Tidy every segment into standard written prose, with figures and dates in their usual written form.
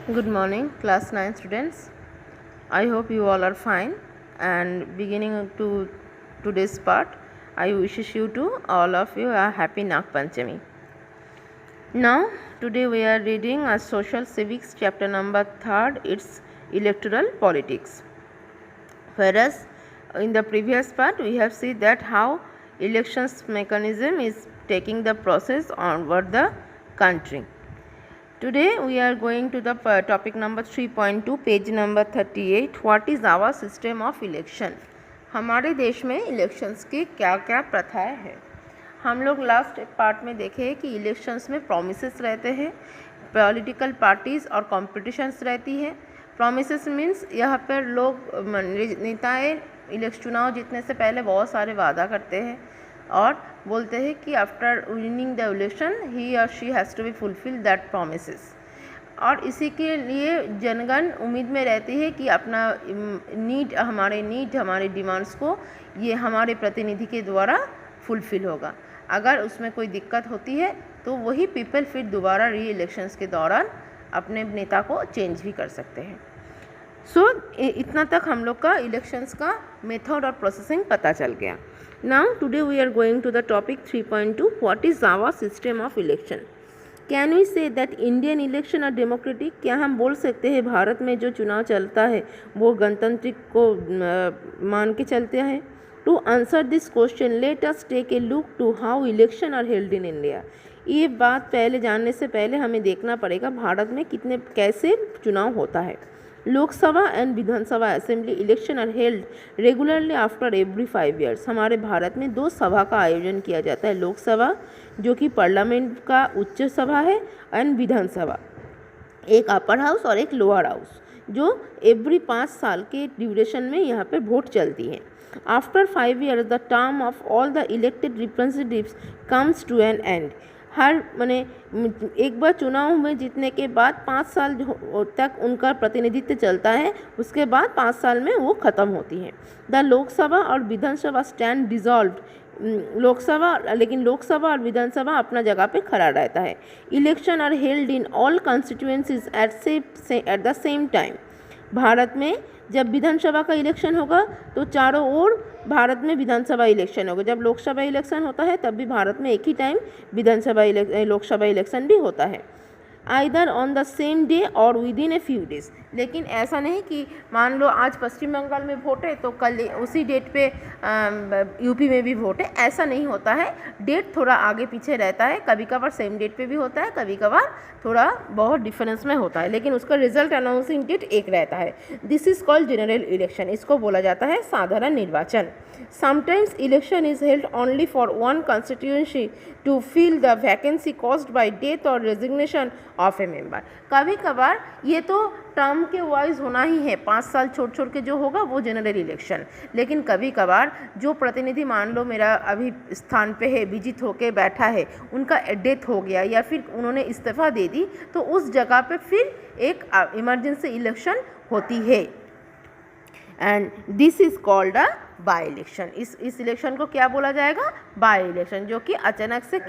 Good morning, class 9 students. I hope you all are fine. And beginning to today's part, I wishes you to all of you a happy Nag Panchami. Now, today we are reading a social civics chapter number 3rd. It's electoral politics. Whereas in the previous part, we have seen that how elections mechanism is taking the process onward the country. Today we are going to the topic number 3.2 page number 38 what is our system of election. हमारे देश में elections की क्या क्या प्रथाएं हैं। हम लोग लास्ट पार्ट में देखे कि इलेक्शंस में प्रोमिसेस रहते हैं, पॉलिटिकल पार्टीज़ और कॉम्पिटिशन्स रहती है। प्रोमिसेस मीन्स यहाँ पर लोग नेताएं चुनाव जीतने से पहले बहुत सारे वादा करते हैं और बोलते हैं कि after winning the election he और she has to be fulfill that promises. और इसी के लिए जनगण उम्मीद में रहती है कि अपना हमारे डिमांड्स को ये हमारे प्रतिनिधि के द्वारा फुलफिल होगा। अगर उसमें कोई दिक्कत होती है तो वही पीपल फिर दोबारा री इलेक्शंस के दौरान अपने नेता को चेंज भी कर सकते हैं। इतना तक हम लोग का इलेक्शंस का मेथड और प्रोसेसिंग पता चल गया। Now today we are going to the topic 3.2 what is our system of election. Can we say that Indian election are democratic? क्या हम बोल सकते हैं भारत में जो चुनाव चलता है वो गणतांत्रिक को मान के चलते हैं? To answer this question let us take a look to how election are held in India. ये बात पहले जानने से पहले हमें देखना पड़ेगा भारत में कैसे चुनाव होता है। Lok Sabha and Vidhan Sabha assembly election are held regularly after every 5 years। हमारे भारत में 2 सभा का आयोजन किया जाता है, लोकसभा जो कि पार्लियामेंट का उच्च सभा है एंड विधानसभा एक अपर हाउस और एक लोअर हाउस जो एवरी 5 साल के ड्यूरेशन में यहाँ पे वोट चलती है। After 5 years the term of all the elected representatives comes to an end. हर माने एक बार चुनाव में जीतने के बाद 5 साल तक उनका प्रतिनिधित्व चलता है, उसके बाद 5 साल में वो ख़त्म होती है। द लोकसभा और विधानसभा स्टैंड डिजॉल्व। लोकसभा और विधानसभा अपना जगह पे खड़ा रहता है। Election are held in all constituencies at the same time. Bharat में जब विधानसभा का इलेक्शन होगा तो चारों ओर भारत में विधानसभा इलेक्शन होगा। जब लोकसभा इलेक्शन होता है तब भी भारत में एक ही टाइम लोकसभा इलेक्शन भी होता है, either on the same day और within a few days. लेकिन ऐसा नहीं कि मान लो आज पश्चिम बंगाल में वोट है तो कल उसी डेट पे यूपी में भी वोट है, ऐसा नहीं होता है। डेट थोड़ा आगे पीछे रहता है, कभी कभार सेम डेट पे भी होता है, कभी कभार थोड़ा बहुत डिफरेंस में होता है, लेकिन उसका रिजल्ट अनाउंसिंग डेट एक रहता है। This is called general election, इसको बोला जाता है साधारण निर्वाचन। Sometimes election is held only for one constituency to fill the vacancy caused by death और रेजिग्नेशन ऑफ ए मेंबर। कभी कभार ये तो टर्म के वाइज होना ही है, 5 साल छोड़ के जो होगा वो जनरल इलेक्शन। लेकिन कभी कभार जो प्रतिनिधि मान लो मेरा अभी स्थान पे है, विजित होके बैठा है, उनका डेथ हो गया या फिर उन्होंने इस्तीफा दे दी तो उस जगह पे फिर एक इमरजेंसी इलेक्शन होती है and this is called a by election. इस इलेक्शन को क्या बोला जाएगा? बाय इलेक्शन, जो कि अचानक से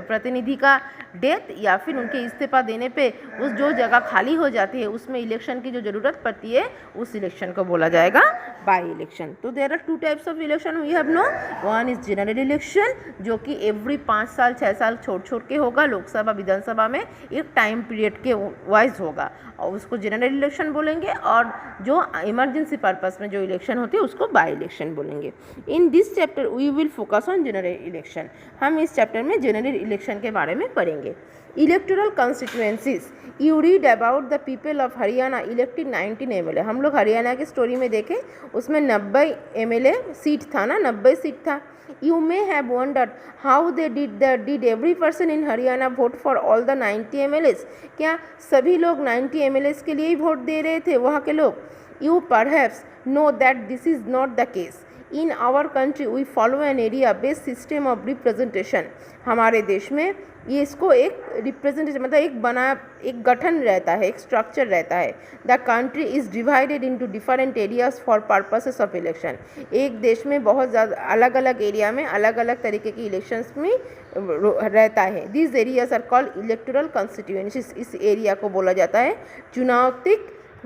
प्रतिनिधि का डेथ या फिर उनके इस्तीफा देने पे उस जो जगह खाली हो जाती है उसमें इलेक्शन की जो ज़रूरत पड़ती है उस इलेक्शन को बोला जाएगा बाय इलेक्शन। तो there are 2 types of election we have no. One is general election जो कि एवरी 5 साल 6 साल छोड़ के होगा, लोकसभा विधानसभा में एक टाइम पीरियड के वाइज होगा और उसको जनरल इलेक्शन बोलेंगे, और जो इमरजेंसी पर्पस में जो इलेक्शन होती है उसको बाय इलेक्शन बोलेंगे। In this chapter we will focus on general election. हम इस चैप्टर में जनरल इलेक्शन के बारे में पढ़ेंगे। Electoral constituencies, you read about the people of Haryana elected 19 MLA। हम लोग हरियाणा की स्टोरी में देखें, उसमें 90 MLA सीट था ना, 90 सीट था। You may have wondered how they did every person in Haryana vote for all the 90 MLAs? क्या सभी लोग 90 MLAs के लिए ही वोट दे रहे थे वहाँ के लोग? You perhaps know that this is not the case. In our country we follow an area based system of representation. हमारे देश में ये इसको एक रिप्रेजेंटेशन मतलब एक गठन रहता है, एक स्ट्रक्चर रहता है। The country is divided into different areas for purposes of election. एक देश में बहुत ज़्यादा अलग अलग एरिया में अलग अलग तरीके की इलेक्शंस में रहता है। This areas are called electoral constituencies. इस एरिया को बोला जाता है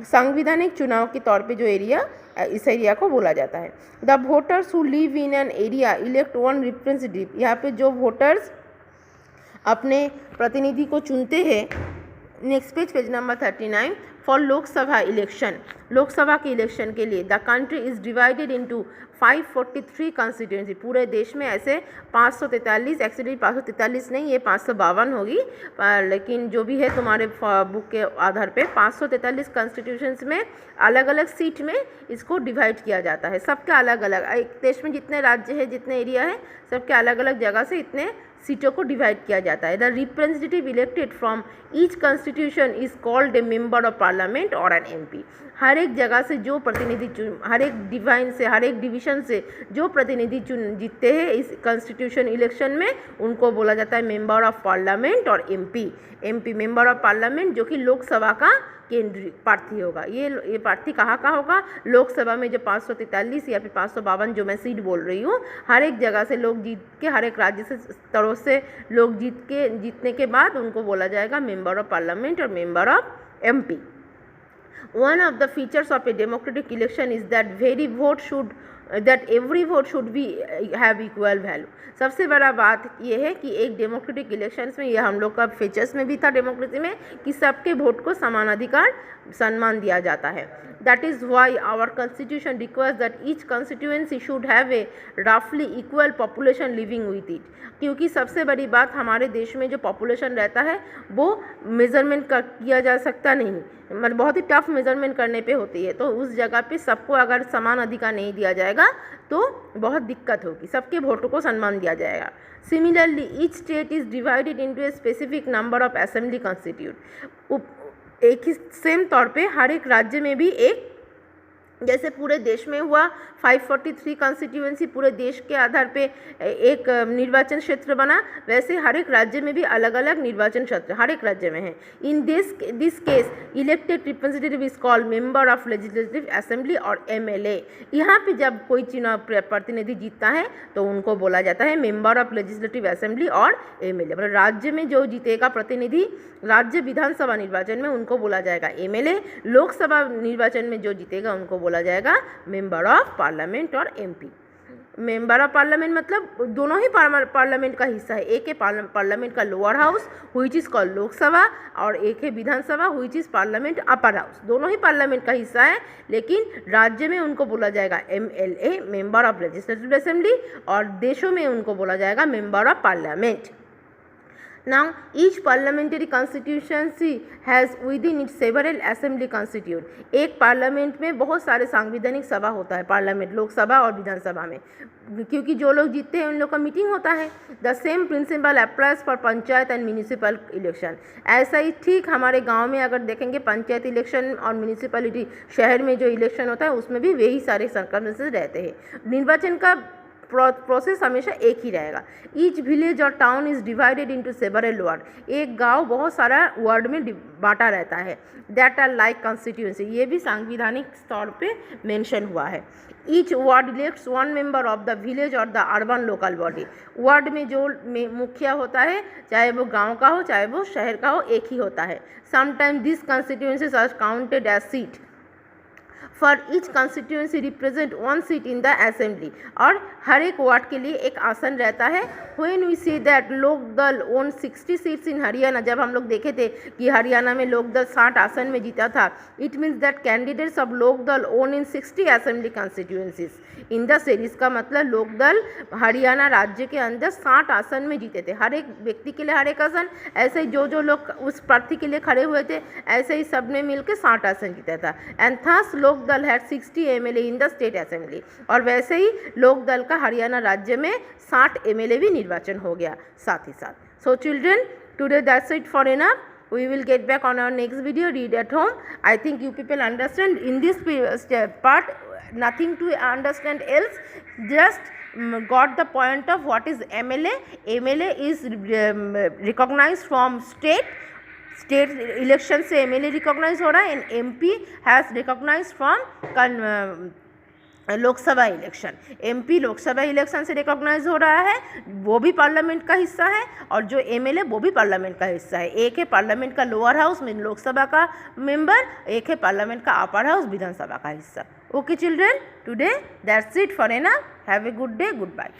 संवैधानिक चुनाव के तौर पे जो एरिया, इस एरिया को बोला जाता है। The voters who live in an area elect one representative. यहाँ पे जो वोटर्स अपने प्रतिनिधि को चुनते हैं। Next page number 39 for Lok Sabha election. Lok Sabha के इलेक्शन के लिए the country is divided into 543 constituency. पूरे देश में ऐसे 543, एक्चुअली 543 नहीं, ये 552 होगी, लेकिन जो भी है तुम्हारे बुक के आधार पे 543 कॉन्स्टिट्यूशंस में अलग अलग सीट में इसको डिवाइड किया जाता है। सबका अलग अलग, एक देश में जितने राज्य है, जितने एरिया है, सबके अलग अलग जगह से इतने सीटों को डिवाइड किया जाता है। The representative elected from each constitution is called a member of parliament और एन एमपी। हर एक जगह से जो प्रतिनिधि हर एक डिवीजन से जो प्रतिनिधि जीतते हैं इस कॉन्स्टिट्यूशन इलेक्शन में, उनको बोला जाता है मेंबर ऑफ पार्लियामेंट और एमपी मेंबर ऑफ पार्लियामेंट, जो कि लोकसभा का केंद्रीय प्रार्थी होगा। ये प्रार्थी कहाँ का होगा? लोकसभा में जो 543 या फिर 552 जो मैं सीट बोल रही हूँ, हर एक जगह से लोग जीत के, हर एक राज्य से तरह से लोग जीतने के बाद उनको बोला जाएगा मेंबर ऑफ पार्लियामेंट और member of MP. One of the features of a democratic election is that every vote should be have equal value. सबसे बड़ा बात यह है कि एक डेमोक्रेटिक इलेक्शंस में, ये हम लोग का फीचर्स में भी था डेमोक्रेसी में, कि सबके वोट को समान अधिकार सम्मान दिया जाता है। That is why our constitution requires that each constituency should have a roughly equal population living with it. क्योंकि सबसे बड़ी बात, हमारे देश में जो पॉपुलेशन रहता है वो मेज़रमेंट किया जा सकता नहीं, मतलब बहुत ही टफ मेज़रमेंट करने पे होती है। तो उस जगह पे सबको अगर समान अधिकार नहीं दिया जाएगा तो बहुत दिक्कत होगी, सबके वोटों को सम्मान दिया जाएगा। Similarly each state is divided into a specific number of assembly constitute. एक ही सेम तौर पे हर एक राज्य में भी एक, जैसे पूरे देश में हुआ 543 कॉन्स्टिट्यूएंसी, पूरे देश के आधार पे एक निर्वाचन क्षेत्र बना, वैसे हर एक राज्य में भी अलग अलग निर्वाचन क्षेत्र हर एक राज्य में है। In this case elected representative is called member of legislative assembly और एमएलए। यहाँ पे जब कोई चुनाव प्रतिनिधि जीतता है तो उनको बोला जाता है मेंबर ऑफ लेजिस्लेटिव असेंबली और एमएलए। मतलब राज्य में जो जीतेगा प्रतिनिधि राज्य विधानसभा निर्वाचन में, उनको बोला जाएगा एमएलए। लोकसभा निर्वाचन में जो जीतेगा उनको बोला जाएगा मेंबर ऑफ पार्लियामेंट और एमपी। मेंबर ऑफ पार्लियामेंट मतलब दोनों ही पार्लियामेंट का हिस्सा है। एक है पार्लियामेंट का lower house which is called Lok Sabha, और एक है Vidhan Sabha which is parliament upper house. दोनों ही पार्लियामेंट का हिस्सा है, लेकिन राज्य में उनको बोला जाएगा MLA member of legislative assembly, और देशों में उनको बोला जाएगा member of parliament. Now, each parliamentary constituency has within it several assembly constitute. एक पार्लियामेंट में बहुत सारे सांविधानिक सभा होता है, पार्लियामेंट लोकसभा और विधानसभा में, क्योंकि जो लोग जीतते हैं उन लोग का मीटिंग होता है। The same principle applies for panchayat and municipal election. ऐसा ही ठीक हमारे गांव में अगर देखेंगे पंचायत इलेक्शन और म्यूनिसिपलिटी शहर में जो इलेक्शन होता है उसमें भी वही सारे सर्कमस्टेंसेस रहते हैं। निर्वाचन का प्रोसेस हमेशा एक ही रहेगा। ईच विलेज और town is divided into several ward. एक गांव बहुत सारा वार्ड में बांटा रहता है। दैट आर लाइक कॉन्स्टिट्यूएंसी, ये भी सांविधानिक तौर पे मेंशन हुआ है। Each ward elects one member of the village और the urban local body. Ward में जो मुखिया होता है, चाहे वो गाँव का हो चाहे वो शहर का हो, एक ही होता है। Sometime this constituencies are counted as seat. For each constituency represent one seat in the assembly. और हर एक वार्ड के लिए एक आसन रहता है। व्हेन वी सी दैट लोक दल ओन 60 सीट्स इन हरियाणा, जब हम लोग देखे थे कि हरियाणा में लोक दल 60 आसन में जीता था, it means that candidates of लोक दल own in 60 assembly constituencies in the state. इसका मतलब लोक दल हरियाणा राज्य के अंदर 60 आसन में जीते थे। हर एक व्यक्ति के लिए हर एक आसन, ऐसे ही जो लोग उस प्रार्थी के लिए खड़े हुए थे, ऐसे ही सब ने मिलकर 60 आसन जीता था। एंड थस लोक दल had 60 MLA in the state assembly. और वैसे ही लोक दल का हरियाणा राज्य में 60 एमएलए भी निर्वाचन हो गया साथ ही साथ। So children, today that's it for enough. We will get back on our next video. Read at home. I think you people understand. In this part, nothing to understand else. Just got the point of what is MLA. MLA is recognized from state election से MLA recognize हो रहा है, and MP has recognize from Lok Sabha election. MP Lok Sabha election से recognize हो रहा है, वो भी पार्लियामेंट का हिस्सा है, और जो एमएलए वो भी पार्लियामेंट का हिस्सा है। एक है पार्लियामेंट का लोअर हाउस में लोकसभा का मेंबर, एक है पार्लियामेंट का अपर हाउस विधानसभा का हिस्सा। Okay children, today that's it for एना। Have a good day, good bye.